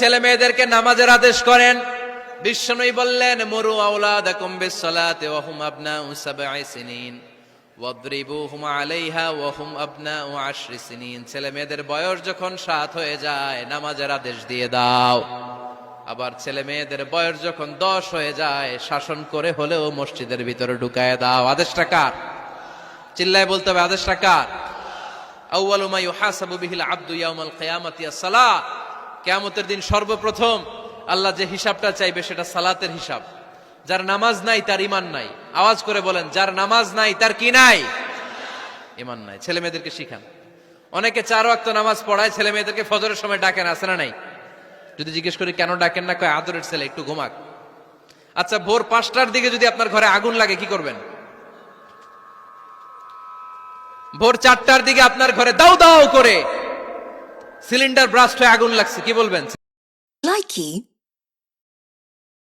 ছেলে মেয়েদেরকে নামাজের আদেশ করেন। বিশ্বনবী বললেন, মুরু আওলাদাকুম বিসসালাতি ওয়া হুম আবনাউ সাবঈ সিনিন ওয়াদরিবুহুম আলাইহা ওয়া হুম আবনাউ 10 সিনিন। ছেলে মেয়েদের বয়স যখন 7 হয়ে যায় নামাজের আদেশ দিয়ে দাও। আবার ছেলে মেয়েদের বয়স যখন 10 হয়ে যায় শাসন করে হলেও মসজিদের ভিতরে ঢুকায় দাও। আদেশটা কার? চিল্লায় বলতে হবে, আদেশটা কার? আউয়ালু মা ইউহাসাবু বিহিল আবদু ইয়াউমাল কিয়ামাতি আস-সালাহ। কিয়ামতের দিন সর্বপ্রথম আল্লাহ যে হিসাবটা চাইবে সেটা সালাতের হিসাব। যার নামাজ নাই তার ঈমান নাই। আওয়াজ করে বলেন, যার নামাজ নাই তার কি নাই? ঈমান নাই। ছেলে মেয়েদেরকে শিখান। অনেকে 4 ওয়াক্ত নামাজ পড়ায়, ছেলে মেয়েদেরকে ফজরের সময় ডাকেন, আছে না নাই? যদি জিজ্ঞেস করি কেন ডাকেন না, কয় আদরের ছেলে, একটু ঘুমাক। আচ্ছা, ভোর 5টার দিকে যদি আপনার ঘরে আগুন লাগে কি করবেন? ভোর 4টার দিকে আপনার ঘরে দাউ দাউ করে সিলিন্ডার ব্রাস্ট হয়ে আগুন লাগছে, কি বলবেন? Likey